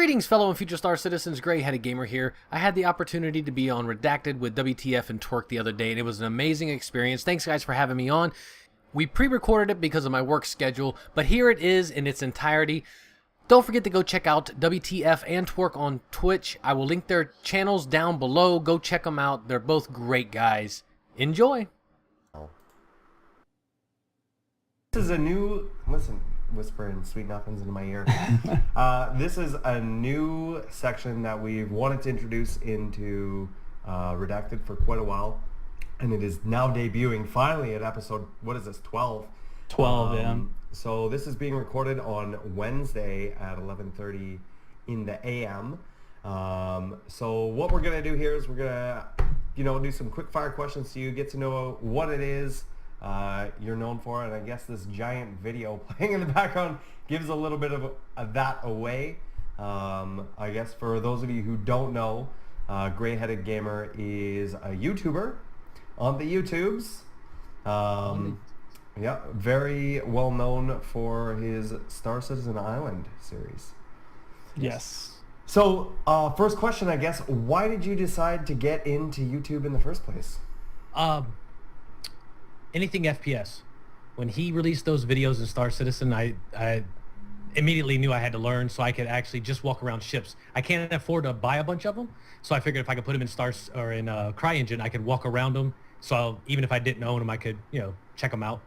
Greetings, fellow and future star citizens. Gray-headed gamer here. I had the opportunity to be on Redacted with WTF and Twerk the other day, and it was an amazing experience. Thanks, guys, for having me on. We pre-recorded it because of my work schedule, but here it is in its entirety. Don't forget to go check out WTF and Twerk on Twitch. I will link their channels down below. Go check them out. They're both great guys. Enjoy. This is a new... Listen, whispering sweet nothings into my ear. This is a new section that we've wanted to introduce into Redacted for quite a while. And it is now debuting finally at episode, what is this, 12? 12, yeah. So this is being recorded on Wednesday at 11:30 in the AM. So what we're going to do here is we're going to, do some quick fire questions to you, get to know what it is you're known for, and I guess this giant video playing in the background gives a little bit of that away. I guess for those of you who don't know, Gray-headed Gamer is a YouTuber on the YouTubes. Yeah, very well known for his Star Citizen Island series. Yes. So, first question, I guess, why did you decide to get into YouTube in the first place? Anything FPS. When he released those videos in Star Citizen, I immediately knew I had to learn so I could actually just walk around ships. I can't afford to buy a bunch of them, so I figured if I could put them in CryEngine, I could walk around them. So even if I didn't own them, I could, check them out.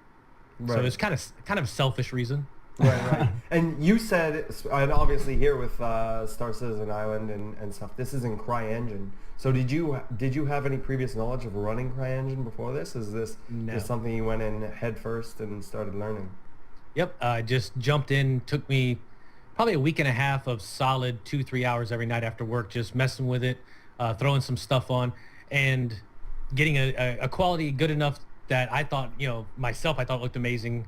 Right. So it's kind of selfish reason. Right. And you said, and obviously here with Star Citizen Island and stuff, this is in CryEngine. So did you have any previous knowledge of running CryEngine before this? Is this just something you went in head first and started learning? Yep, I just jumped in. Took me probably a week and a half of solid 2-3 hours every night after work, just messing with it, throwing some stuff on, and getting a quality good enough that I thought, myself, I thought looked amazing.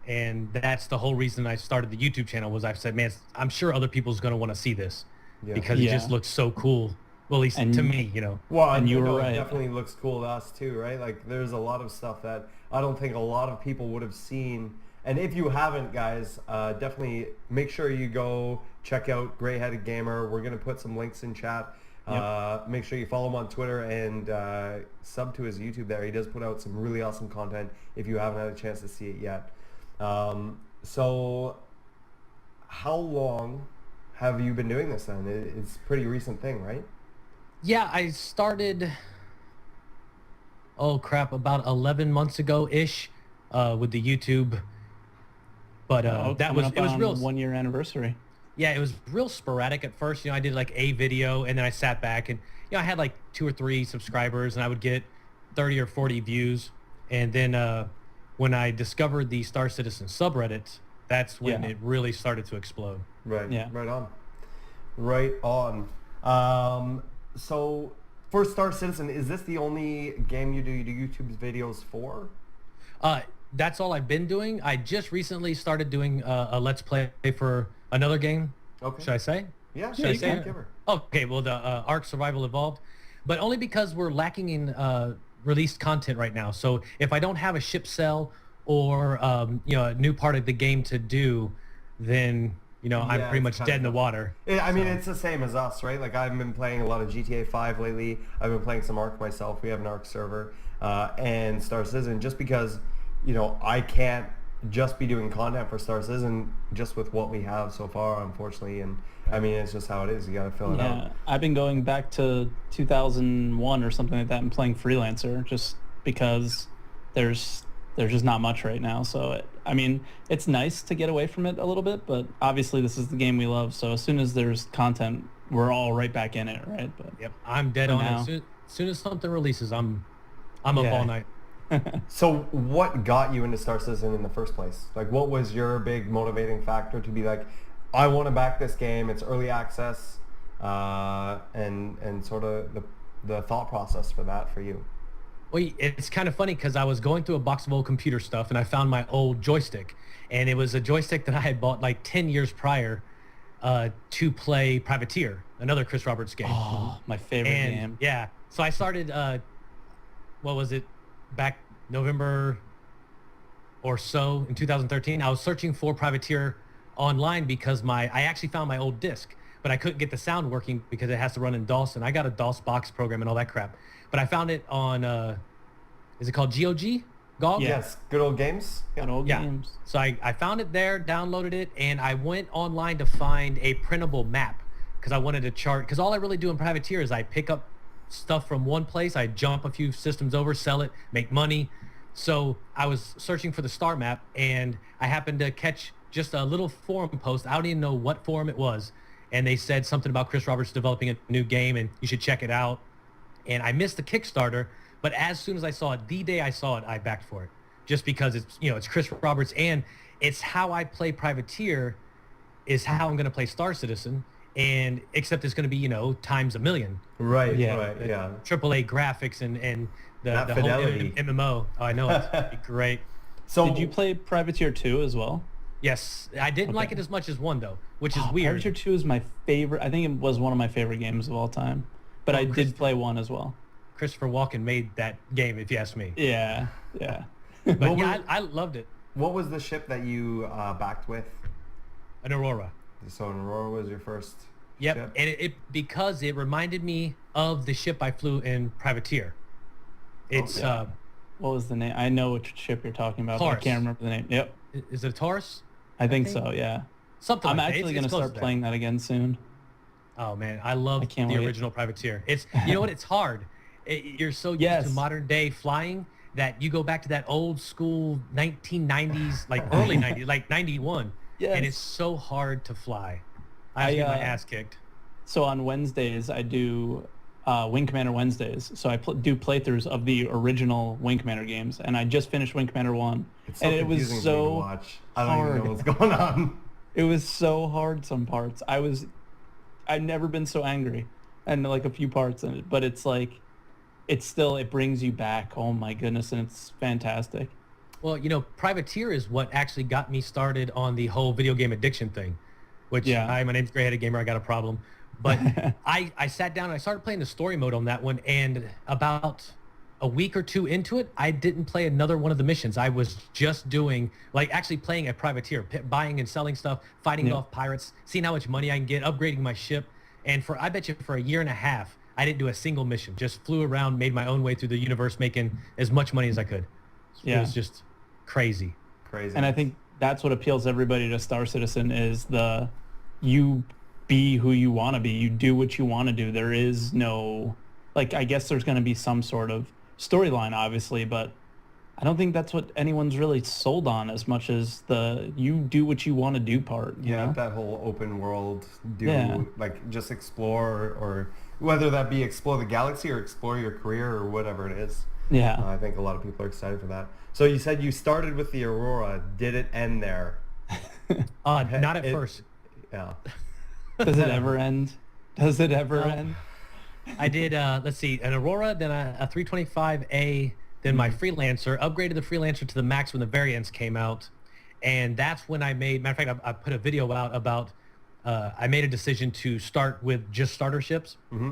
And that's the whole reason I started the YouTube channel. Was I said, man, I'm sure other people's going to want to see this because it just looks so cool. Well, at least to me, Well, and you were right. It definitely looks cool to us too, right? Like there's a lot of stuff that I don't think a lot of people would have seen. And if you haven't, guys, definitely make sure you go check out Gray-headed Gamer. We're going to put some links in chat. Make sure you follow him on Twitter and sub to his YouTube there. He does put out some really awesome content if you haven't had a chance to see it yet. So how long have you been doing this then? It's a pretty recent thing, right? Yeah, I started, about 11 months ago-ish with the YouTube. But it was real 1 year anniversary. Yeah, it was real sporadic at first. I did like a video and then I sat back and, I had like 2 or 3 subscribers and I would get 30 or 40 views. And then when I discovered the Star Citizen subreddit, that's when it really started to explode. Right. Yeah. Right on. So for Star Citizen, is this the only game you do YouTube videos for? That's all I've been doing. I just recently started doing a Let's Play for another game. Okay. Should I say? Yeah, Should I say it? Okay, well, the Ark Survival Evolved. But only because we're lacking in released content right now. So if I don't have a ship sell or, a new part of the game to do, then... I'm pretty much dead in the water. I mean, it's the same as us, right? Like, I've been playing a lot of GTA 5 lately. I've been playing some Ark myself. We have an Ark server and Star Citizen just because, I can't just be doing content for Star Citizen just with what we have so far, unfortunately. And, I mean, it's just how it is. You got to fill it out. I've been going back to 2001 or something like that and playing Freelancer just because there's just not much right now. So, it's nice to get away from it a little bit, but obviously this is the game we love. So as soon as there's content, we're all right back in it, right? But yep, I'm dead on it. As soon as something releases, I'm up all night. So what got you into Star Citizen in the first place? Like, what was your big motivating factor to be like, I want to back this game, it's early access, and sort of the thought process for that for you? Well, it's kind of funny because I was going through a box of old computer stuff and I found my old joystick. And it was a joystick that I had bought like 10 years prior to play Privateer, another Chris Roberts game. Oh, my favorite game. Yeah. So I started, back November or so in 2013. I was searching for Privateer online because I actually found my old disc. but I couldn't get the sound working because it has to run in DOS, and I got a DOS box program and all that crap. But I found it on, is it called GOG? GOG? Yes, good old games. Good old Yeah. games. So I found it there, downloaded it, and I went online to find a printable map because I wanted to chart. Because all I really do in Privateer is I pick up stuff from one place, I jump a few systems over, sell it, make money. So I was searching for the star map, and I happened to catch just a little forum post. I don't even know what forum it was. And they said something about Chris Roberts developing a new game, and you should check it out. And I missed the Kickstarter, but as soon as I saw it, the day I saw it, I backed for it. Just because it's, it's Chris Roberts, and it's how I play Privateer is how I'm going to play Star Citizen, and except it's going to be, times a million. Right, Yeah. right, yeah. AAA graphics and the That whole fidelity. MMO. Oh, I know, it's great. So Did you play Privateer 2 as well? Yes, I didn't like Okay. it as much as 1 though, which is Oh, weird. Privateer 2 is my favorite. I think it was one of my favorite games of all time. But Well, I did play 1 as well. Christopher Walken made that game, if you ask me. Yeah, yeah. But What yeah, was- I loved it. what was the ship that you backed with? An Aurora. So Aurora was your first Yep, ship? and because it reminded me of the ship I flew in Privateer. It's yeah. What was the name? I know which ship you're talking about, but I Taurus. can't remember the name. Yep. is it a Taurus? I think think- so, yeah. Something I'm like that. actually It's going to close start that. playing that again soon. Oh man, I love I can't the wait. original Privateer. It's you know what? It's hard. You're so used Yes. to modern day flying that you go back to that old school 1990s, like early 90s, like 91, Yes. and it's so hard to fly. I have to get my ass kicked. So on Wednesdays, I do Wing Commander Wednesdays. So I do playthroughs of the original Wing Commander games, and I just finished Wing Commander 1. It's so and it was confusing for me to so watch. I don't even know hard. what's going on. It was so hard some parts. I've never been so angry, and like a few parts in it, but it's like, it brings you back. Oh my goodness, and it's fantastic. Well, Privateer is what actually got me started on the whole video game addiction thing, which Yeah. hi, my name's Gray-Headed Gamer. I got a problem. But I sat down and I started playing the story mode on that one, and about a week or two into it, I didn't play another one of the missions. I was just doing, actually playing a Privateer, buying and selling stuff, fighting Yeah. off pirates, seeing how much money I can get, upgrading my ship. And I bet you for a year and a half, I didn't do a single mission. Just flew around, made my own way through the universe, making as much money as I could. It Yeah. was just crazy. Crazy. And I think that's what appeals everybody to Star Citizen is you be who you want to be. You do what you want to do. There is no, I guess there's going to be some sort of storyline, obviously, but I don't think that's what anyone's really sold on as much as you do what you want to do part. You yeah, know? that whole open world, Yeah. just explore, or whether that be explore the galaxy or explore your career or whatever it is. Yeah. I think a lot of people are excited for that. So you said you started with the Aurora. Did it end there? Not at It- first. Yeah. Does it ever end? Does it ever end? I did, let's see, an Aurora, then a 325A, then my Freelancer, upgraded the Freelancer to the max when the variants came out. And that's when matter of fact, I put a video out about, I made a decision to start with just starter ships. Mm-hmm.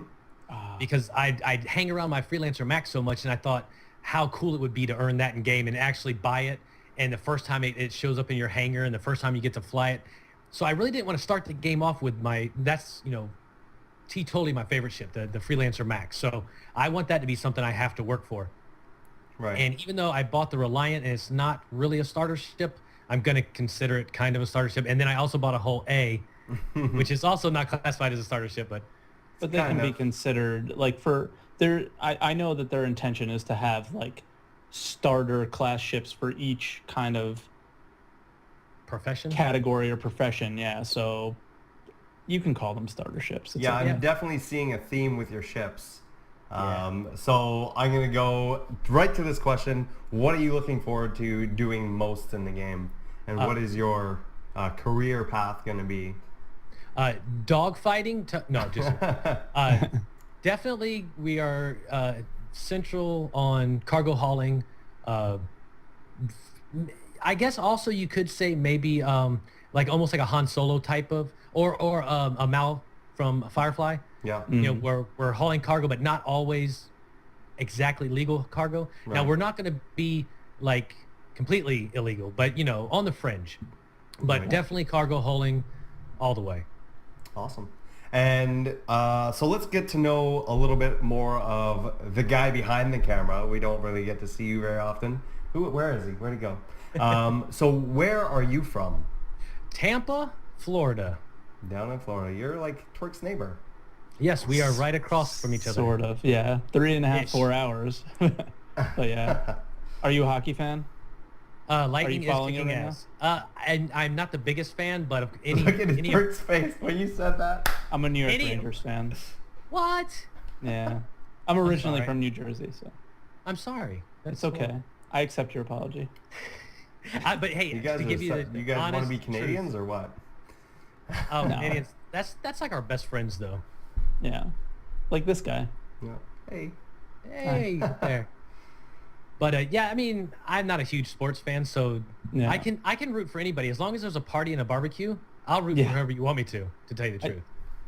Because I'd hang around my Freelancer max so much, and I thought how cool it would be to earn that in game and actually buy it. And the first time it shows up in your hangar, and the first time you get to fly it. So I really didn't want to start the game off with that's totally my favorite ship, the Freelancer Max. So I want that to be something I have to work for. Right. And even though I bought the Reliant and it's not really a starter ship, I'm going to consider it kind of a starter ship. And then I also bought a whole A, which is also not classified as a starter ship, but But they can kind be of. considered I know that their intention is to have starter class ships for each kind of profession. category or profession. Yeah, so you can call them starter ships. It's Yeah, okay. I'm definitely seeing a theme with your ships. Yeah. So I'm going to go right to this question. What are you looking forward to doing most in the game? And what is your career path going to be? Dogfighting? No, just definitely we are central on cargo hauling. I guess also you could say maybe almost like a Han Solo type of, or a Mal from Firefly. Yeah. We're hauling cargo, but not always exactly legal cargo. Now Right. we're not going to be completely illegal, but on the fringe. But Right. definitely cargo hauling all the way. Awesome. And so let's get to know a little bit more of the guy behind the camera. We don't really get to see you very often. Where is he? Where'd he go? So where are you from? Tampa, Florida. Down in Florida. You're like Twerk's neighbor. Yes, we are right across from each other. Sort of, yeah. 3.5, Ish. 4 hours. But yeah. Are you a hockey fan? Lightning is following it kicking right ass. And I'm not the biggest fan, but of any... Look at any Twerk's face when you said that. I'm a New York Any- Rangers fan. What? Yeah. I'm originally sorry. from New Jersey, so I'm sorry. it's okay. I accept your apology. But hey, You guys, to give you the you guys want to honest be Canadians truth. or what? Oh, No. Canadians. That's like our best friends, though. Yeah. Like this guy. Yeah. Hey. Hey, there. But yeah, I mean, I'm not a huge sports fan, so Yeah. I can root for anybody as long as there's a party and a barbecue. I'll root Yeah. for whoever you want me to tell you the truth.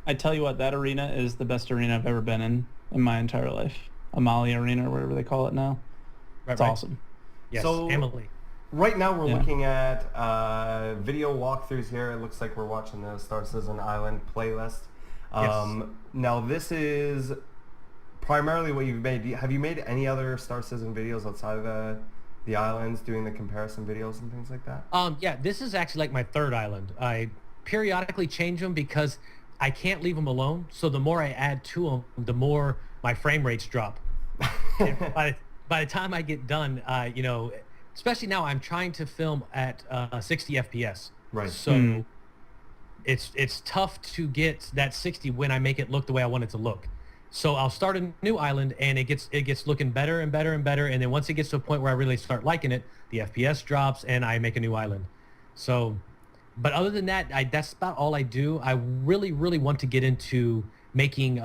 I tell you what, that arena is the best arena I've ever been in my entire life. Amalie Arena, or whatever they call it now. Right, It's right. awesome. Yes, So- Emily. Right now we're Yeah. looking at video walkthroughs here. It looks like we're watching the Star Citizen Island playlist. Yes. Now this is primarily what you've made. Have you made any other Star Citizen videos outside of the islands, doing the comparison videos and things like that? Yeah, this is actually like my third island. I periodically change them because I can't leave them alone. So the more I add to them, the more my frame rates drop. And by the time I get done, you know, especially now, I'm trying to film at 60 FPS. Right. So it's tough to get that 60 when I make it look the way I want it to look. So I'll start a new island and it gets looking better and better and better. And then once it gets to a point where I really start liking it, the FPS drops and I make a new island. So, but other than that, that's about all I do. I really, really want to get into making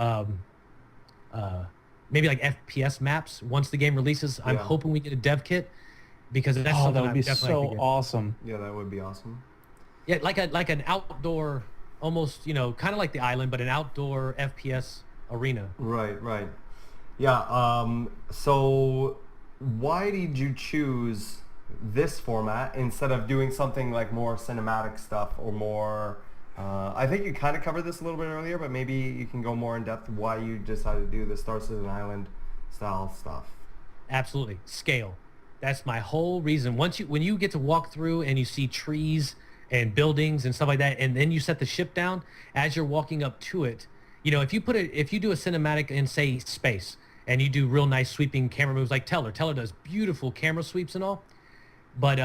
maybe like FPS maps once the game releases. I'm Yeah. hoping we get a dev kit because that's Oh, something that would I'm be definitely so like to get. awesome. Yeah, that would be awesome. Yeah, like an outdoor, almost, you know, kind of like the island, but an outdoor FPS arena. Right, right. Yeah, so why did you choose this format instead of doing something like more cinematic stuff or more, I think you kind of covered this a little bit earlier, but maybe you can go more in depth why you decided to do the Star Citizen Island style stuff. Absolutely. Scale. That's my whole reason. When you get to walk through and you see trees and buildings and stuff like that, and then you set the ship down as you're walking up to it, you know, if you do a cinematic in, say, space, and you do real nice sweeping camera moves like Teller does beautiful camera sweeps and all, but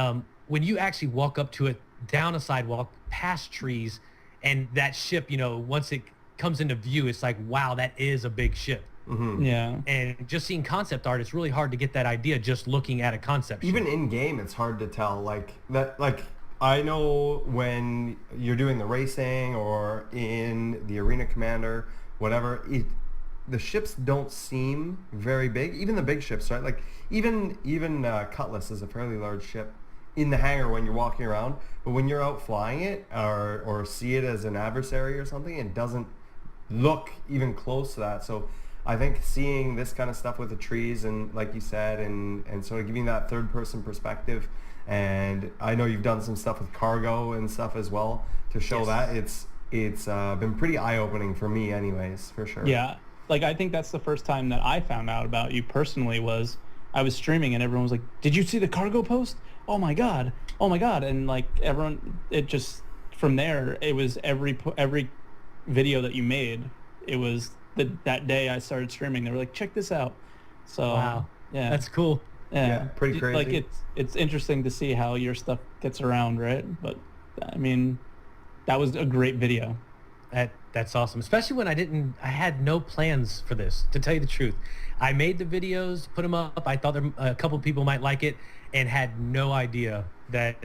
when you actually walk up to it, down a sidewalk, past trees, and that ship, you know, once it comes into view, it's like, wow, that is a big ship. Mm-hmm. Yeah. And just seeing concept art, it's really hard to get that idea just looking at a concept Even ship. in game, it's hard to tell. Like that, like I know when you're doing the racing or in the Arena Commander, whatever, the ships don't seem very big. Even the big ships, right? Like even Cutlass is a fairly large ship in the hangar when you're walking around, but when you're out flying it or see it as an adversary or something, it doesn't look even close to that. So I think seeing this kind of stuff with the trees and like you said, and sort of giving that third person perspective, and I know you've done some stuff with cargo and stuff as well to show Yes. that it's been pretty eye-opening for me anyways, for sure. Yeah. Like, I think that's the first time that I found out about you personally was I was streaming and everyone was like, did you see the cargo post? Oh my God. Oh my God. And like everyone, it just, from there, it was every video that you made, it was that day I started streaming, they were like, check this out. So Wow. yeah, That's cool. Yeah, pretty crazy. Like it's interesting to see how your stuff gets around, right? But I mean, that was a great video. That's awesome. Especially when I had no plans for this, to tell you the truth. I made the videos, put them up. I thought a couple people might like it and had no idea that,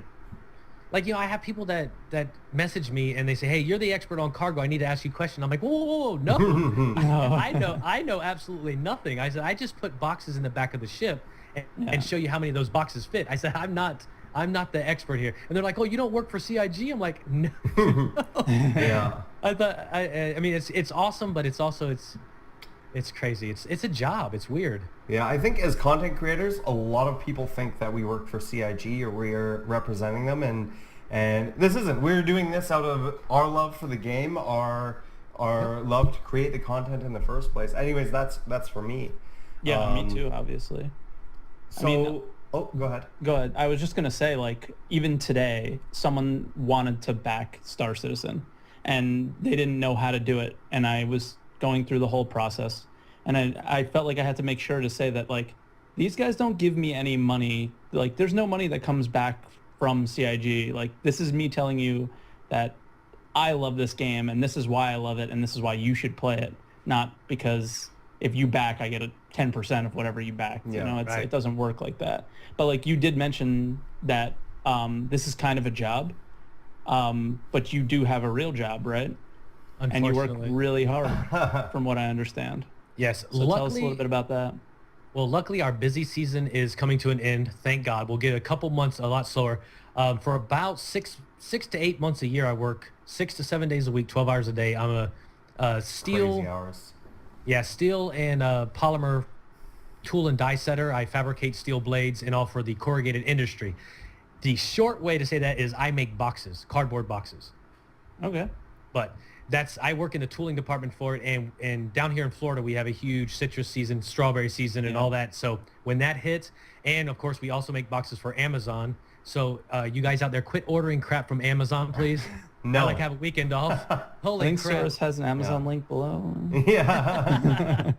like, you know, I have people that message me and they say, hey, you're the expert on cargo. I need to ask you a question. I'm like, whoa, no. I know absolutely nothing. I said, I just put boxes in the back of the ship and show you how many of those boxes fit. I said, I'm not the expert here. And they're like, oh, you don't work for CIG? I'm like, no. Yeah. I mean, it's awesome, but it's also, it's crazy. It's a job. It's weird. Yeah, I think as content creators, a lot of people think that we work for CIG or we're representing them, and this isn't. We're doing this out of our love for the game, our or love to create the content in the first place. Anyways, that's for me. Yeah, me too, obviously. So, I mean, oh, go ahead. Go ahead. I was just going to say, like, even today, someone wanted to back Star Citizen, and they didn't know how to do it. And I was going through the whole process, and I felt like I had to make sure to say that, like, these guys don't give me any money. Like, there's no money that comes back from CIG. Like, this is me telling you that I love this game, and this is why I love it, and this is why you should play it. Not because if you back, I get a 10% of whatever you back. Yeah, you know, right. it doesn't work like that. But like you did mention that this is kind of a job, but you do have a real job, right? And you work really hard, from what I understand. Yes. So tell us a little bit about that. Well, luckily our busy season is coming to an end. Thank God. We'll get a couple months a lot slower. For about six to 8 months a year, I work 6 to 7 days a week, 12 hours a day. I'm a steel. Crazy hours. Yeah, steel and polymer tool and die setter. I fabricate steel blades and all for the corrugated industry. The short way to say that is I make boxes, cardboard boxes. Okay. But I work in the tooling department for it, and down here in Florida we have a huge citrus season, strawberry season, and all that. So when that hits, and of course we also make boxes for Amazon. So you guys out there, quit ordering crap from Amazon, please. No. I like to have a weekend off. Holy I think crap. Source has an Amazon link below. Yeah.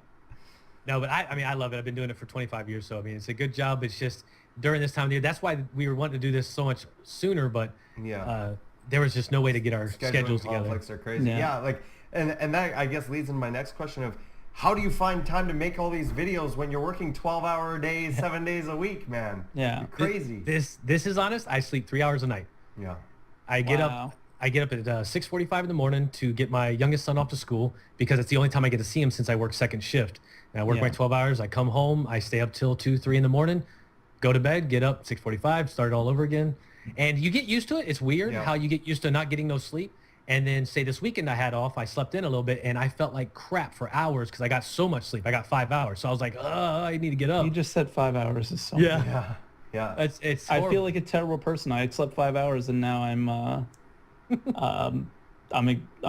No, but I mean, I love it. I've been doing it for 25 years, so I mean, it's a good job. It's just during this time of year. That's why we were wanting to do this so much sooner, but there was just no way to get our schedules together. Conflicts are crazy. Yeah, like, and that I guess leads into my next question of how do you find time to make all these videos when you're working 12-hour days, 7 days a week, man? Yeah. You're crazy. This is honest. I sleep 3 hours a night. Yeah. I get up at 6:45 in the morning to get my youngest son off to school because it's the only time I get to see him since I work second shift. And I work my 12 hours. I come home. I stay up till 2, 3 in the morning, go to bed, get up 6:45, start it all over again. And you get used to it. It's weird how you get used to not getting no sleep. And then say this weekend I had off, I slept in a little bit and I felt like crap for hours because I got so much sleep. I got 5 hours. So I was like, I need to get up. You just said 5 hours is something. Yeah. It's I feel like a terrible person. I slept 5 hours and now I'm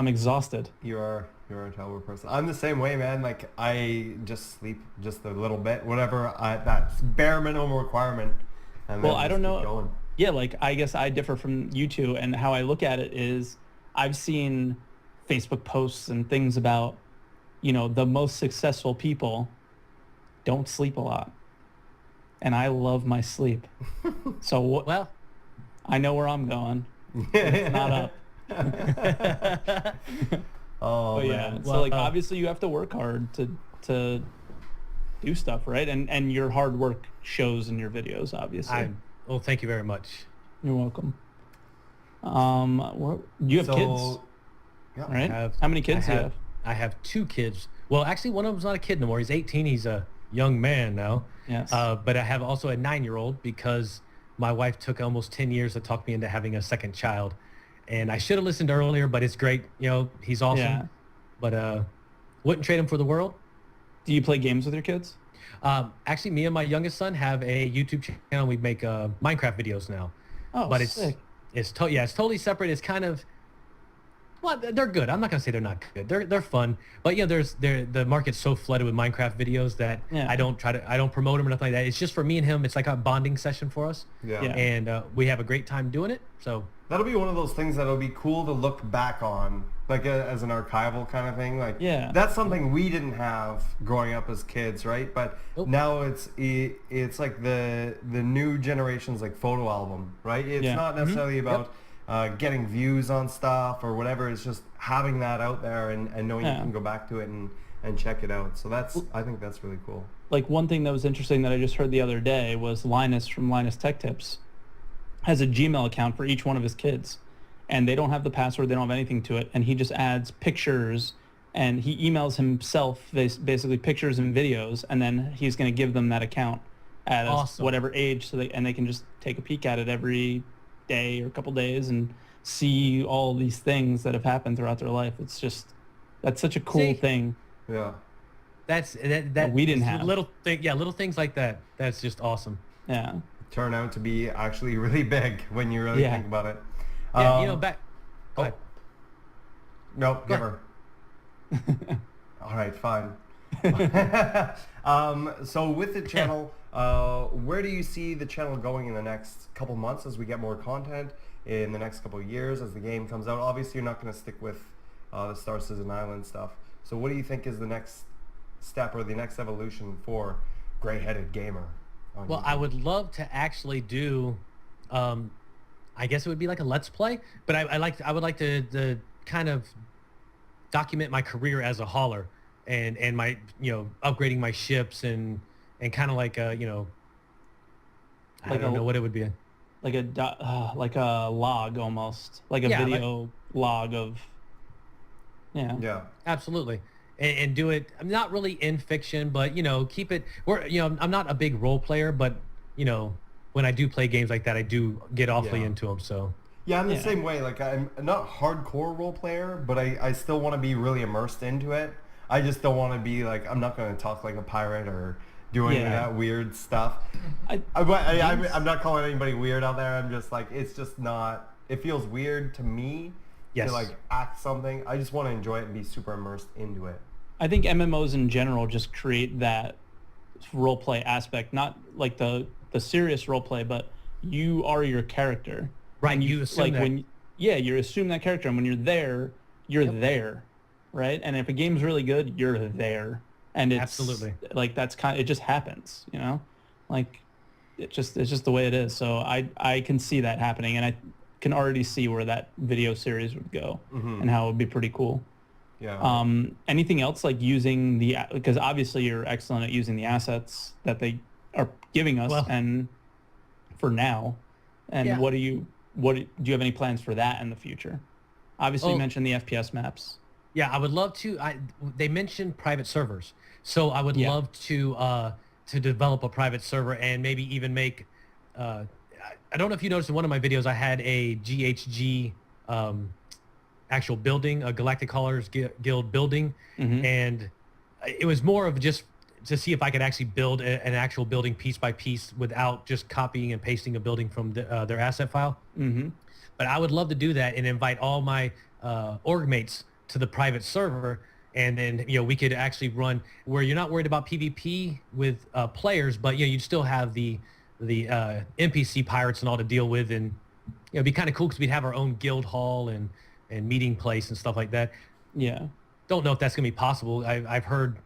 exhausted. You're a terrible person. I'm the same way, man. Like I just sleep just a little bit, whatever. That's bare minimum requirement. And Well, I don't know. Going. Yeah, like I guess I differ from you two, and how I look at it is I've seen Facebook posts and things about, the most successful people don't sleep a lot. And I love my sleep. So well, I know where I'm going. It's not up. Oh, but man. So like obviously you have to work hard to do stuff, right? And your hard work shows in your videos, obviously. Well, thank you very much. You're welcome. You have kids, Yeah. right? How many kids do you have? I have 2 kids. Well, actually, one of them's not a kid no more. He's 18. He's a young man now. Yes. But I have also a 9-year-old because my wife took almost 10 years to talk me into having a second child. And I should have listened earlier, but it's great. He's awesome. Yeah. But wouldn't trade him for the world. Do you play games with your kids? Actually, me and my youngest son have a YouTube channel. We make Minecraft videos now. Oh, but sick. It's totally separate. It's kind of, well, they're good. I'm not gonna say they're not good. They're fun. But the market's so flooded with Minecraft videos that I don't promote them or nothing like that. It's just for me and him. It's like a bonding session for us. Yeah. And we have a great time doing it. So that'll be one of those things that'll be cool to look back on, like as an archival kind of thing. Like that's something we didn't have growing up as kids, right? But now it's like the new generation's like photo album, right? It's not necessarily about getting views on stuff or whatever. It's just having that out there and knowing you can go back to it and check it out. So I think that's really cool. Like one thing that was interesting that I just heard the other day was Linus from Linus Tech Tips has a Gmail account for each one of his kids, and they don't have the password, they don't have anything to it, and he just adds pictures and he emails himself basically pictures and videos, and then he's going to give them that account at whatever age, so they can just take a peek at it every day or a couple days and see all these things that have happened throughout their life. It's just, that's such a cool thing. Yeah. That we didn't have little things like that. That's just awesome. Yeah. Turn out to be actually really big when you really think about it. Yeah, back. Go ahead. No, give her. All right, fine. So with the channel, where do you see the channel going in the next couple months as we get more content in the next couple of years as the game comes out? Obviously, you're not going to stick with the Star Citizen Island stuff. So what do you think is the next step or the next evolution for Gray-Headed Gamer? Well, I would love to actually do, I guess it would be like a Let's Play, but I would like to kind of document my career as a hauler and my, upgrading my ships and kind of like I don't know what it would be. Like a log almost, like a video log of. Yeah. Absolutely. And do it. I'm not really in fiction, but keep it. I'm not a big role player, but when I do play games like that, I do get awfully into them. So. Yeah, I'm the same way. Like, I'm not hardcore role player, but I still want to be really immersed into it. I just don't want to be like, I'm not going to talk like a pirate or do any of that weird stuff. I'm not calling anybody weird out there. I'm just like, it's just not, it feels weird to me to like act something. I just want to enjoy it and be super immersed into it. I think MMOs in general just create that role play aspect, not like the serious role play, but you are your character. Right, and you assume that. You assume that character, and when you're there, right? And if a game's really good, you're there, and it's absolutely like it just happens, like it's just the way it is. So I can see that happening, and I can already see where that video series would go and how it would be pretty cool. Yeah. Anything else like using because obviously you're excellent at using the assets that they are giving us, and for now, and what do you have any plans for that in the future? Obviously, you mentioned the FPS maps. Yeah, I would love to. They mentioned private servers, so I would love to develop a private server and maybe even make. I don't know if you noticed in one of my videos, I had a GHG actual building, a Galactic Haulers Guild building, and it was more of just to see if I could actually build an actual building piece by piece without just copying and pasting a building from their asset file. But I would love to do that and invite all my org mates to the private server, and then we could actually run where you're not worried about PvP with players, but you'd still have the NPC pirates and all to deal with, and it'd be kind of cool because we'd have our own guild hall and meeting place and stuff like that. Yeah. Don't know if that's gonna be possible. I've heard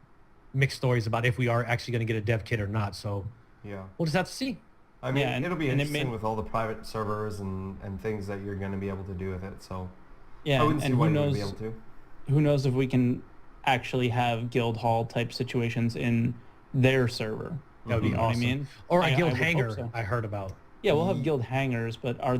mixed stories about if we are actually going to get a dev kit or not. So we'll just have to see. I mean, it'll be interesting with all the private servers and things that you're going to be able to do with it. So I wouldn't see why you wouldn't be able to. Who knows if we can actually have guild hall type situations in their server. That would be awesome. I mean? Or a guild hangar I heard about. Yeah, we'll have guild hangars, but I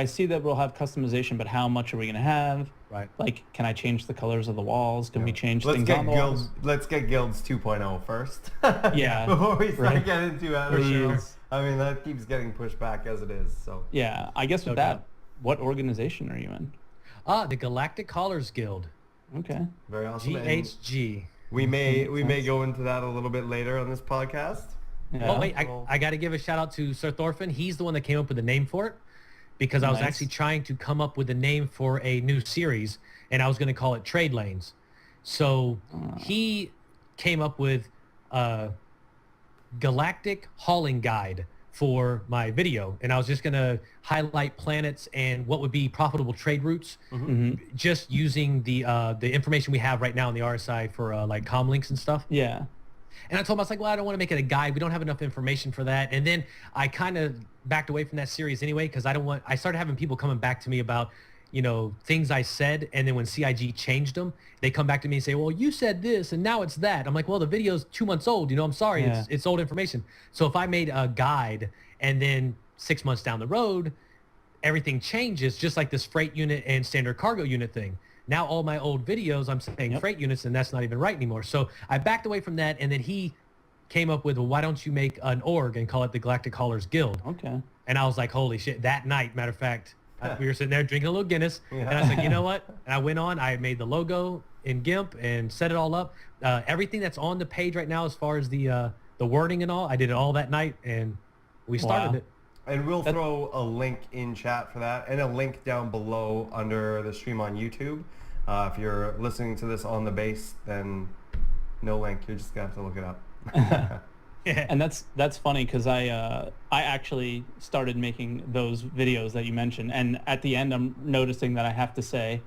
see that we'll have customization, but how much are we going to have? Right. Like, can I change the colors of the walls? Can we change things on the walls? Let's get Guilds 2.0 first. Yeah. Before we start getting into other shows. I mean, that keeps getting pushed back as it is. So. Yeah, I guess with that, what organization are you in? The Galactic Haulers Guild. Okay. Very awesome. GHG. We may go into that a little bit later on this podcast. Yeah. Oh wait, I got to give a shout out to Sir Thorfinn. He's the one that came up with the name for it. Because I was actually trying to come up with a name for a new series, and I was going to call it Trade Lanes. So he came up with a Galactic Hauling Guide for my video, and I was just going to highlight planets and what would be profitable trade routes, just using the information we have right now in the RSI for like comm links and stuff. Yeah. And I told him, I was like, well, I don't want to make it a guide. We don't have enough information for that. And then I kind of backed away from that series anyway, because I started having people coming back to me about, things I said. And then when CIG changed them, they come back to me and say, well, you said this and now it's that. I'm like, well, the video's 2 months old. I'm sorry. Yeah. It's old information. So if I made a guide and then 6 months down the road, everything changes, just like this freight unit and standard cargo unit thing. Now all my old videos, I'm saying freight units, and that's not even right anymore. So I backed away from that, and then he came up with, well, why don't you make an org and call it the Galactic Haulers Guild? Okay. And I was like, holy shit. That night, matter of fact, we were sitting there drinking a little Guinness, and I was like, you know what? And I went on, I made the logo in GIMP and set it all up. Everything that's on the page right now as far as the wording and all, I did it all that night, and we started it. And we'll throw a link in chat for that and a link down below under the stream on YouTube. If you're listening to this on the base, then no link. You're just gonna have to look it up. And that's funny because I actually started making those videos that you mentioned, and at the end I'm noticing that I have to say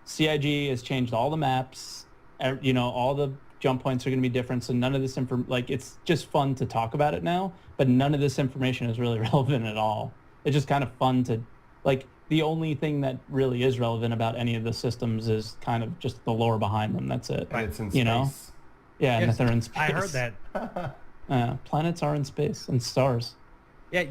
CIG has changed all the maps, all the jump points are going to be different, so none of this it's just fun to talk about it now, but none of this information is really relevant at all. It's just kind of fun to, the only thing that really is relevant about any of the systems is kind of just the lore behind them. That's it. And it's in space. Yeah, and Yes, that they're in space. I heard that. Planets are in space and stars. Yeah,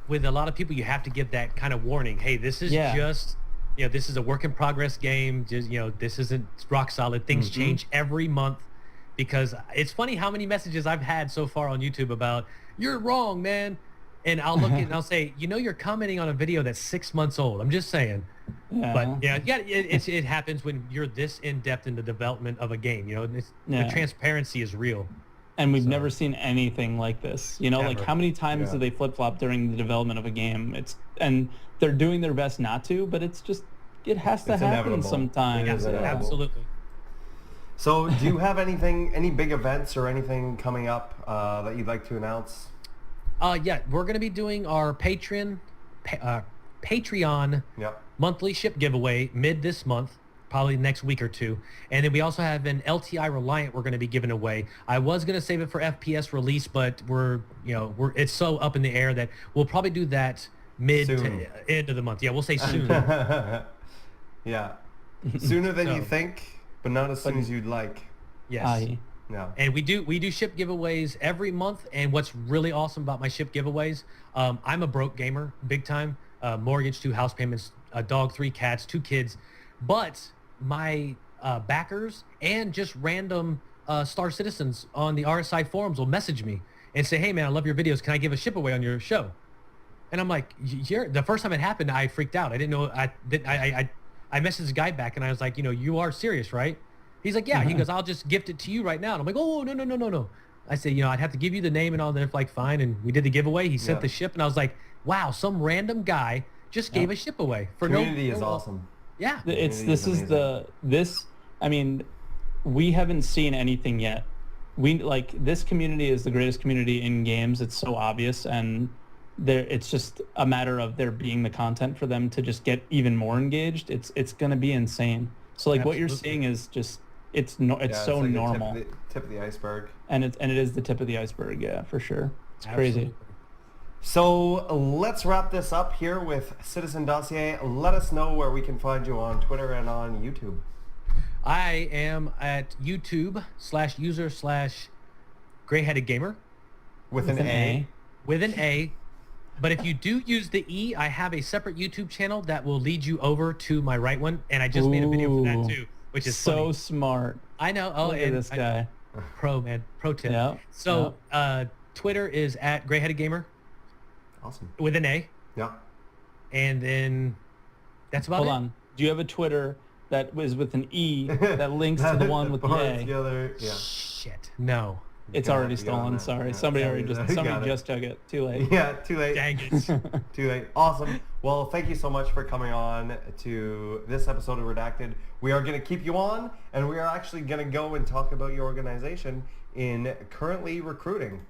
with a lot of people, you have to give that kind of warning. Hey, this is just, this is a work in progress game. Just, this isn't rock solid. Things change every month, because it's funny how many messages I've had so far on YouTube about, you're wrong, man. And I'll look at it and I'll say, you're commenting on a video that's 6 months old. I'm just saying. Yeah. But it happens when you're this in depth in the development of a game. The transparency is real. And we've never seen anything like this. Ever. How many times do they flip-flop during the development of a game? And they're doing their best not to, but it has to happen inevitable. sometimes. Absolutely. So do you have any big events or anything coming up that you'd like to announce? Yeah, we're going to be doing our Patreon monthly ship giveaway mid this month, probably next week or two. And then we also have an LTI Reliant we're going to be giving away. I was going to save it for FPS release, but it's so up in the air that we'll probably do that mid to end of the month. Yeah, we'll say soon. Yeah. Sooner than you think, but not as soon as you'd like. Yes. Yeah. And we do ship giveaways every month. And what's really awesome about my ship giveaways, I'm a broke gamer, big time. Mortgage, 2 house payments, a dog, 3 cats, 2 kids. But my backers and just random Star citizens on the RSI forums will message me and say, hey, man, I love your videos. Can I give a ship away on your show? And I'm like, the first time it happened, I freaked out. I didn't know. I messaged the guy back and I was like, you are serious, right? He's like, yeah. He goes, I'll just gift it to you right now. And I'm like, oh, no. I said, I'd have to give you the name and all that. Like, fine. And we did the giveaway. He sent the ship. And I was like, wow, some random guy just gave a ship away. Community is awesome. Yeah. We haven't seen anything yet. This community is the greatest community in games. It's so obvious. And it's just a matter of there being the content for them to just get even more engaged. It's going to be insane. So what you're seeing is just, it's so like normal. Tip of the iceberg. And it is the tip of the iceberg, yeah, for sure. It's crazy. So let's wrap this up here with Citizen Dossier. Let us know where we can find you on Twitter and on YouTube. I am at YouTube/user/grayheaded gamer. With an A. With an A. But if you do use the E, I have a separate YouTube channel that will lead you over to my right one. And I just made a video for that too, which is so funny. Smart. I know. Oh, look at this guy. Pro tip. Yeah. So Twitter is at grayheaded gamer. Awesome. With an A. Yeah. And then that's about it. Hold on. Do you have a Twitter that was with an E that links to the one with the A? The other, yeah. Shit. No. It's already stolen. Sorry. Somebody just took it. Too late. Yeah, too late. Dang it. Too late. Awesome. Well, thank you so much for coming on to this episode of Redacted. We are going to keep you on, and we are actually going to go and talk about your organization in currently recruiting.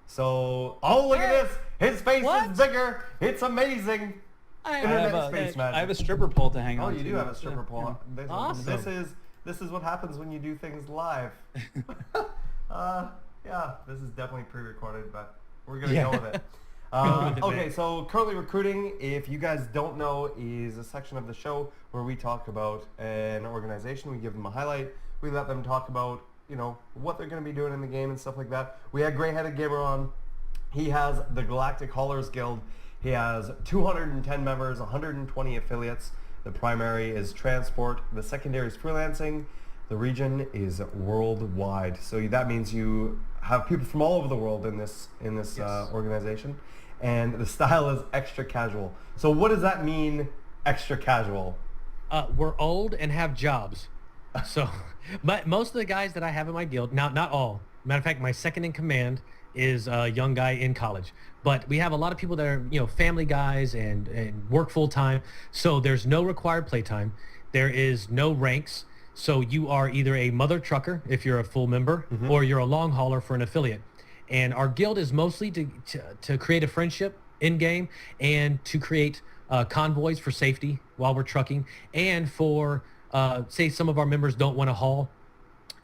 So, look at this. His face is bigger. It's amazing. I have a stripper pole to hang on to. Oh, you do have a stripper pole. Yeah. Awesome. This is what happens when you do things live. Yeah, this is definitely pre-recorded, but we're going to go with it. Okay, so currently recruiting, if you guys don't know, is a section of the show where we talk about an organization. We give them a highlight. We let them talk about, what they're going to be doing in the game and stuff like that. We had Grayheaded Gamer on. He has the Galactic Haulers Guild. He has 210 members, 120 affiliates. The primary is transport. The secondary is freelancing. The region is worldwide. So that means you have people from all over the world in this organization. And the style is extra casual. So what does that mean, extra casual? We're old and have jobs. So but most of the guys that I have in my guild, now not all. Matter of fact, my second in command is a young guy in college. But we have a lot of people that are, family guys and work full time. So there's no required playtime. There is no ranks. So you are either a mother trucker if you're a full member, or you're a long hauler for an affiliate. And our guild is mostly to create a friendship in game and to create convoys for safety while we're trucking, and for say some of our members don't want to haul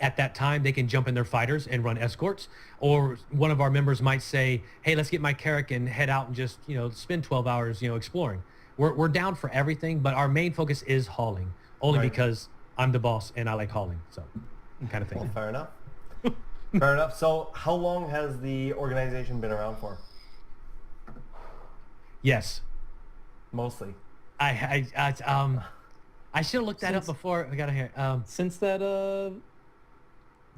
at that time, they can jump in their fighters and run escorts. Or one of our members might say, hey, let's get my Carrack and head out and just, spend 12 hours, exploring. We're down for everything, but our main focus is hauling, only because I'm the boss and I like hauling. So kind of thing. Well, fair enough. Fair enough. So how long has the organization been around for? Yes. Mostly. I should have looked that up before we got here. Since that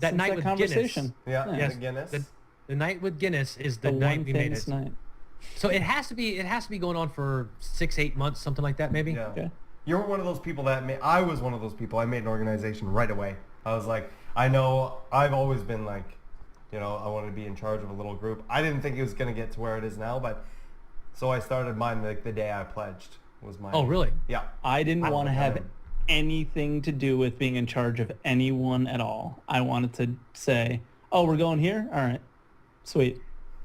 that night with conversation. Guinness. Yeah, Yes, the Guinness. the night with Guinness is the The night one we made famous it. night. So it has to be going on for 6-8 months, something like that, maybe. Yeah. Okay. You're one of those people I was one of those people. I made an organization right away. I was like, I know I've always been like, I wanted to be in charge of a little group. I didn't think it was going to get to where it is now, but so I started mine like the day I pledged was my. Oh, really? Yeah. I didn't want to have it. anything to do with being in charge of anyone at all. I wanted to say, oh, we're going here? All right. Sweet.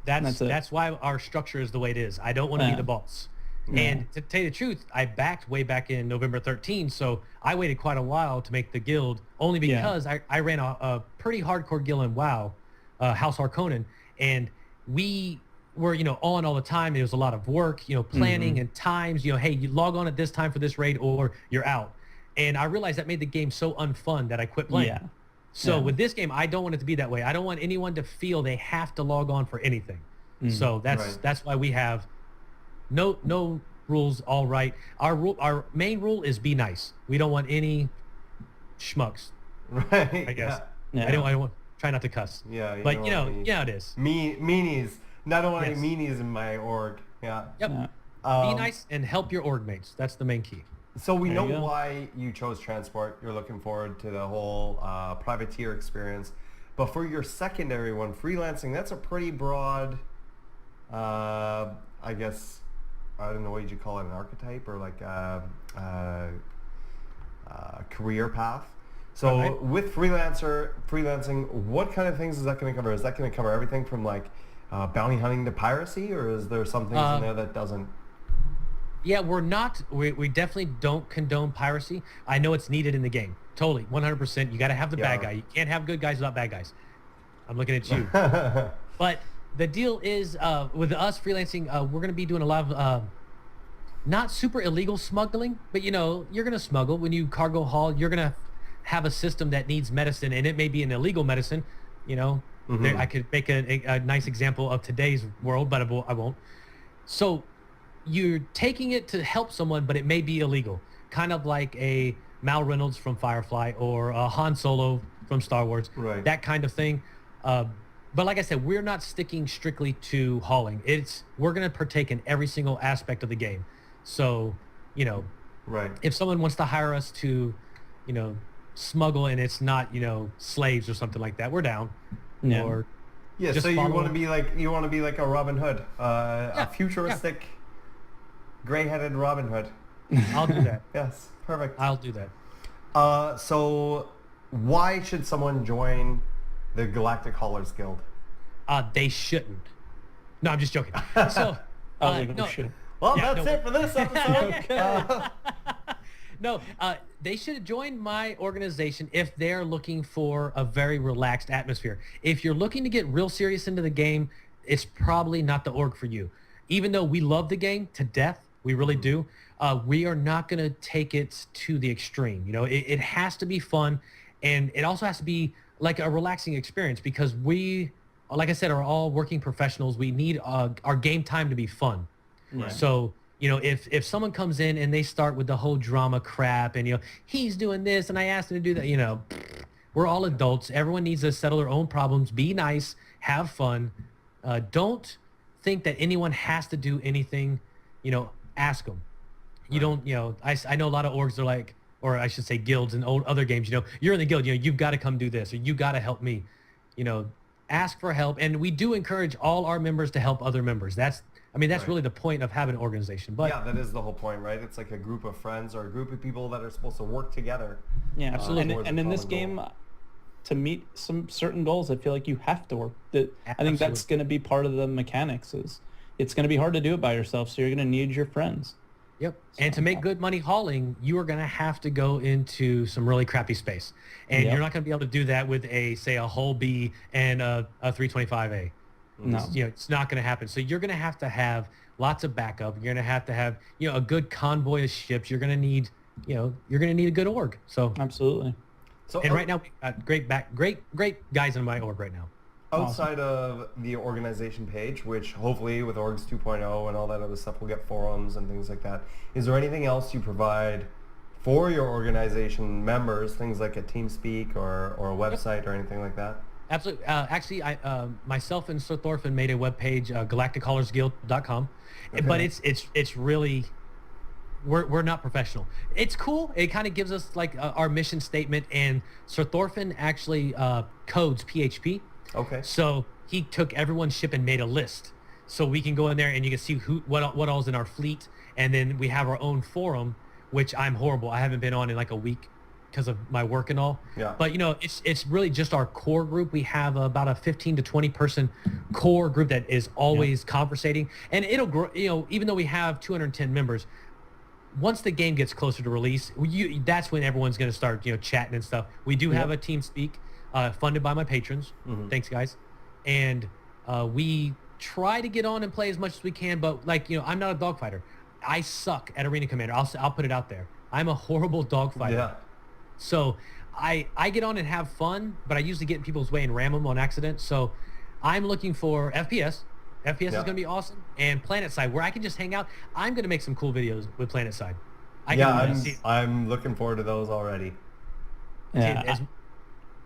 That's why our structure is the way it is. I don't want to be Yeah. the boss. Yeah. And to tell you the truth, I backed way back in November 13, so I waited quite a while to make the guild, only because I ran a pretty hardcore guild in WoW, House Harkonnen, and we were, on all the time. And it was a lot of work, planning and times, hey, you log on at this time for this raid or you're out. And I realized that made the game so unfun that I quit playing. Yeah. So with this game, I don't want it to be that way. I don't want anyone to feel they have to log on for anything. So that's why we have no rules. All right. Our main rule is be nice. We don't want any schmucks. Right. I guess. Yeah. I don't want try not to cuss. Yeah. But don't want any it is. meanies. I don't want Yes. any meanies in my org. Yeah. Yep. Yeah. Be nice and help your org mates. That's the main key. So we There know you go. why you chose transport. You're looking forward to the whole privateer experience. But for your secondary one, freelancing, that's a pretty broad, I guess, I don't know what you call it, an archetype or like a career path. So Right. with freelancing, what kind of things is that going to cover? Is that going to cover everything from like bounty hunting to piracy, or is there some things in there that doesn't? Yeah, we definitely don't condone piracy. I know it's needed in the game. Totally, 100%. You got to have the bad Yeah. guy. You can't have good guys without bad guys. I'm looking at you. But the deal is, with us freelancing, we're going to be doing a lot of not super illegal smuggling, but you're going to smuggle. When you cargo haul, you're going to have a system that needs medicine, and it may be an illegal medicine. I could make a nice example of today's world, but I won't. So you're taking it to help someone, but it may be illegal. Kind of like a Mal Reynolds from Firefly or a Han Solo from Star Wars. Right. That kind of thing. But like I said, we're not sticking strictly to hauling. We're going to partake in every single aspect of the game. So, Right. if someone wants to hire us to, smuggle and it's not, slaves or something like that, we're down. Yeah. Or Yeah, just so you follow- want to be like a Robin Hood, a futuristic, gray-headed Robin Hood. I'll do that. Yes, perfect. I'll do that. So why should someone join the Galactic Haulers Guild? They shouldn't. No, I'm just joking. So, no, Well, Yeah, that's no. it for this episode. no, they should join my organization if they're looking for a very relaxed atmosphere. If you're looking to get real serious into the game, it's probably not the org for you. Even though we love the game to death, we really do, we are not going to take it to the extreme. It has to be fun, and it also has to be like a relaxing experience because we, like I said, are all working professionals. We need our game time to be fun. Right. So, if someone comes in and they start with the whole drama crap and, he's doing this and I asked him to do that, we're all adults. Everyone needs to settle their own problems, be nice, have fun. Don't think that anyone has to do anything, ask them. You don't, I know a lot of orgs are like, or I should say guilds and other games, you're in the guild, you've got to come do this or you got to help me, ask for help. And we do encourage all our members to help other members. That's I mean, that's Right. really the point of having an organization. But Yeah, that is the whole point, right? It's like a group of friends or a group of people that are supposed to work together. Yeah, Absolutely. And, towards a and in this common game, goal. to meet some certain goals, I feel like you have to work. I think that's Absolutely. going to be part of the mechanics. Is it's going to be hard to do it by yourself, so you're going to need your friends. Yep. And to make good money hauling, you are going to have to go into some really crappy space. And Yep. you're not going to be able to do that with say a hull B and a 325A. No. It's not going to happen. So you're going to have lots of backup. You're going to have, a good convoy of ships. You're going to need, you're going to need a good org. So, Absolutely. So and right now, great guys in my org right now. outside of the organization page, which hopefully with Orgs 2.0 and all that other stuff, we'll get forums and things like that. Is there anything else you provide for your organization members, things like a TeamSpeak or a website or anything like that? Absolutely. Actually, myself and Sir Thorfinn made a webpage, galactichallersguild.com, but it's really, we're not professional. It's cool. It kind of gives us like our mission statement, and Sir Thorfinn actually codes PHP. Okay. So he took everyone's ship and made a list, so we can go in there and you can see what all's in our fleet, and then we have our own forum, which I'm horrible. I haven't been on in like a week because of my work and all. Yeah. But it's really just our core group. We have about a 15 to 20 person core group that is always conversating, and it'll grow. Even though we have 210 members, once the game gets closer to release, that's when everyone's going to start chatting and stuff. We do have a TeamSpeak funded by my patrons. Thanks, guys. And we try to get on and play as much as we can, but I'm not a dogfighter. I suck at Arena Commander. I'll put it out there. I'm a horrible dogfighter. Yeah. So I get on and have fun, but I usually get in people's way and ram them on accident. So I'm looking for FPS. FPS is going to be awesome. And PlanetSide, where I can just hang out. I'm going to make some cool videos with PlanetSide. I'm looking forward to those already. Yeah.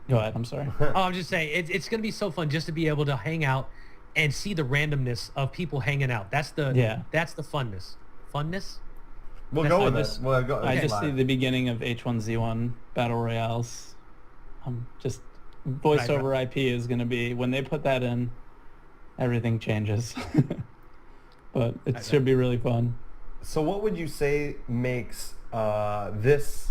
Go ahead. I'm sorry. I'm just saying, it's going to be so fun just to be able to hang out and see the randomness of people hanging out. That's the funness. Funness? We'll go with this. it. We'll go. I just see the beginning of H1Z1 battle royales. Just voice over IP is going to be, when they put that in, everything changes. But it should be really fun. So what would you say makes this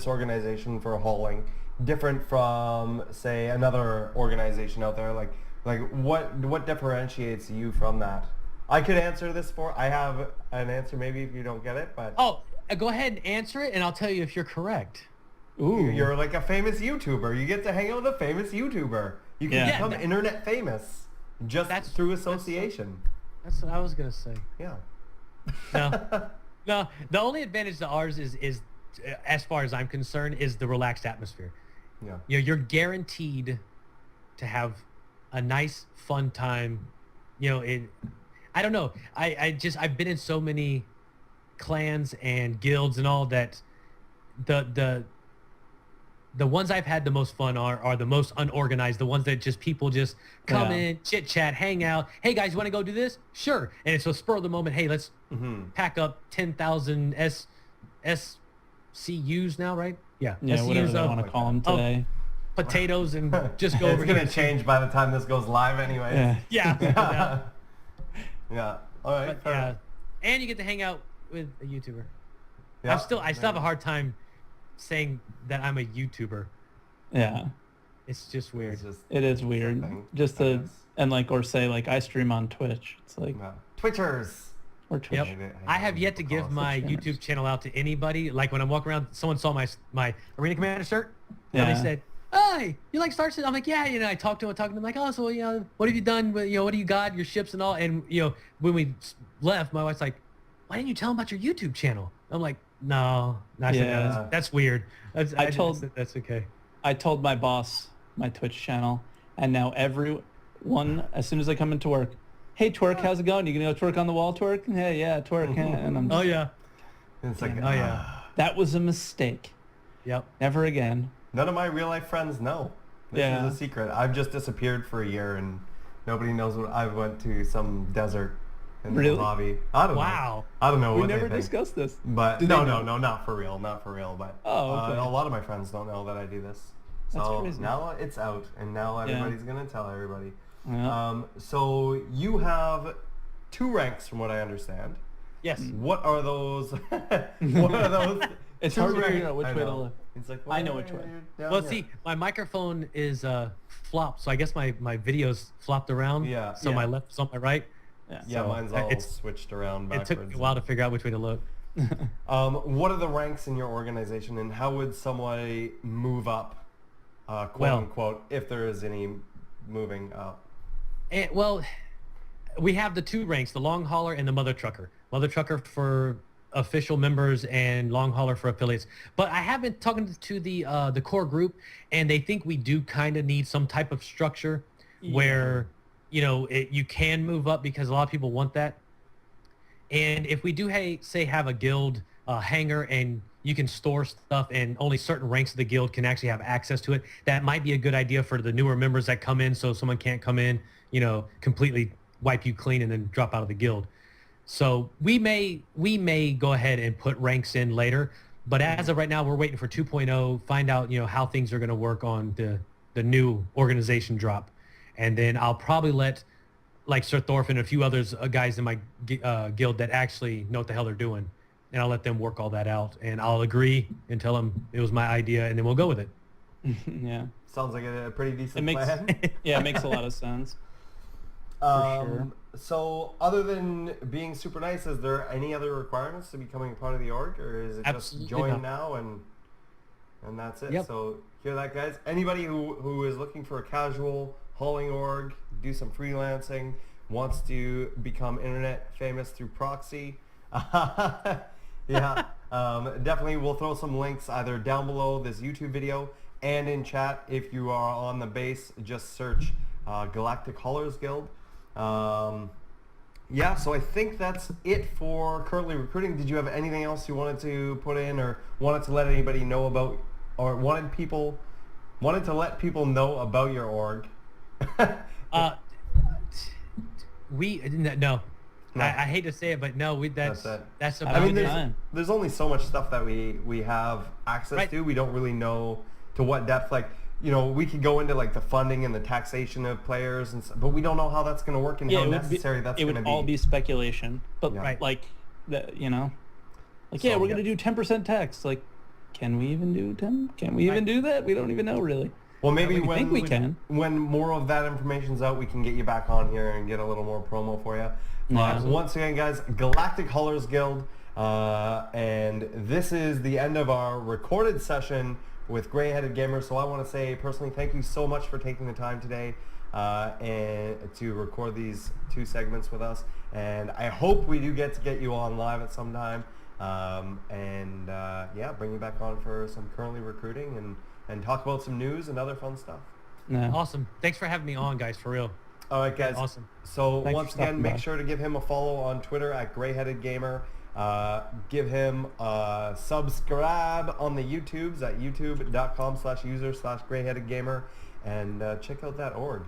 organization for hauling different from, say, another organization out there? Like what differentiates you from that? I could answer this I have an answer maybe if you don't get it, but... Oh, go ahead and answer it, and I'll tell you if you're correct. Ooh. You're like a famous YouTuber. You get to hang out with a famous YouTuber. You can become internet famous just through association. That's what I was going to say. Yeah. No, the only advantage to ours is as far as I'm concerned, is the relaxed atmosphere. Yeah. You're guaranteed to have a nice, fun time. I don't know. I've been in so many clans and guilds and all that. The ones I've had the most fun are the most unorganized. The ones that people just come in, chit chat, hang out. Hey guys, you want to go do this? Sure. And it's a spur of the moment. Hey, let's pack up 10,000 SCUs now, right? Yeah. Yeah, whatever they want to call them today. Potatoes and just go over It's here. going to change by the time this goes live anyway. Yeah. Yeah. All right. Yeah. And you get to hang out with a YouTuber. Yeah. I still have a hard time saying that I'm a YouTuber. Yeah. It's just weird. It is weird. something, Just I to guess. or say I stream on Twitch. It's like Twitchers. or Twitch. Yep. I have yet to give my YouTube channel out to anybody. Like when I'm walking around, someone saw my Arena Commander shirt. And they said, "Hey, you like Star Citizen?" I'm like, "Yeah." I'm talking to them like, "Oh, so what have you done? What do you got? Your ships and all?" And when we left, my wife's like, "Why didn't you tell them about your YouTube channel?" I'm like, "No, that's weird." That's okay. I told my boss my Twitch channel, and now everyone, as soon as I come into work, "Hey, Twerk, how's it going? You gonna go twerk on the wall, Twerk?" "Hey, yeah, Twerk." And I'm Oh yeah. It's like, Oh yeah. that was a mistake. Yep. Never again. None of my real life friends know. This is a secret. I've just disappeared for a year and nobody knows what I went to some desert in the hobby. I don't know. Wow. I don't know We what never they think. discussed this. But Did no, they know? not for real, But Okay. a lot of my friends don't know that I do this. That's So crazy. now it's out, and now everybody's gonna tell everybody. Yeah. So you have 2 ranks from what I understand. Yes. What are those? What are those? It's 2 hard to ranks? figure out which I way to know. look. It's like, I know which way. down Well, here. see, my microphone is flopped, so I guess my videos flopped around. Yeah. So Yeah. my left is on my right. Yeah. Yeah, So, mine's all it's- switched around It backwards. took me a while to figure out which way to look. What are the ranks in your organization, and how would somebody move up, quote Well- unquote, if there is any moving up? Well, we have the 2 ranks, the long hauler and the mother trucker. Mother trucker for official members and long hauler for affiliates. But I have been talking to the core group, and they think we do kind of need some type of structure where, you know, you can move up because a lot of people want that. And if we do, say, have a guild hangar and you can store stuff and only certain ranks of the guild can actually have access to it, that might be a good idea for the newer members that come in, so someone can't come in, you know, completely wipe you clean and then drop out of the guild. So we may go ahead and put ranks in later, but as of right now, we're waiting for 2.0, find out, you know, how things are going to work on the new organization drop. And then I'll probably let like Sir Thorfinn and a few others guys in my guild that actually know what the hell they're doing, and I'll let them work all that out, and I'll agree and tell them it was my idea, and then we'll go with it. Yeah. Sounds like a pretty decent It makes plan. yeah, it makes a lot of sense. sure. So other than being super nice, is there any other requirements to becoming a part of the org, or is it Absolutely just join not. now and that's it? Yep. So hear that, guys? Anybody who is looking for a casual hauling org, do some freelancing, wants to become internet famous through proxy, yeah, definitely we'll throw some links either down below this YouTube video and in chat. If you are on the base, just search Galactic Haulers Guild. Yeah, so I think that's it for currently recruiting. Did you have anything else you wanted to put in, or wanted to let anybody know about, or wanted to let people know about your org? No. No. I hate to say it, but no, that's it. that's I about I mean, it. there's only so much stuff that we have access Right. to. We don't really know to what depth. Like, you know, we could go into like the funding and the taxation of players, but we don't know how that's going to work and how necessary that's it going would to all be speculation. But Yeah. Right. like that, you know, like So, yeah, we're yeah. gonna do 10% tax. Like, can we even do 10? Can we even do that? We don't even know really. Well, maybe we when think we can. when more of that information's out, we can get you back on here and get a little more promo for you. Yeah. Once again, guys, Galactic Haulers Guild, and this is the end of our recorded session with Gray-Headed Gamer. So I want to say personally, thank you so much for taking the time today and to record these 2 segments with us. And I hope we do get to get you on live at some time, yeah, bring you back on for some currently recruiting and talk about some news and other fun stuff. No. Awesome. Thanks for having me on, guys, for real. All right, guys. Awesome. So Thanks once for stopping again, make by. sure to give him a follow on Twitter at Grayheaded Gamer. Give him a subscribe on the YouTubes at youtube.com/user/Grayheaded Gamer, and check out that org,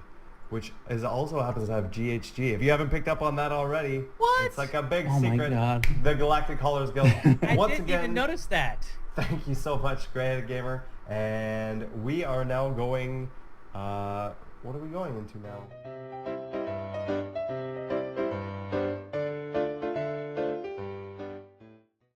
which also happens to have GHG. If you haven't picked up on that already, What? it's like a big Oh my secret. God. The Galactic Haulers Guild. I Once didn't again, even notice that. thank you so much, Grayheaded Gamer, and we are now going. What are we going into now?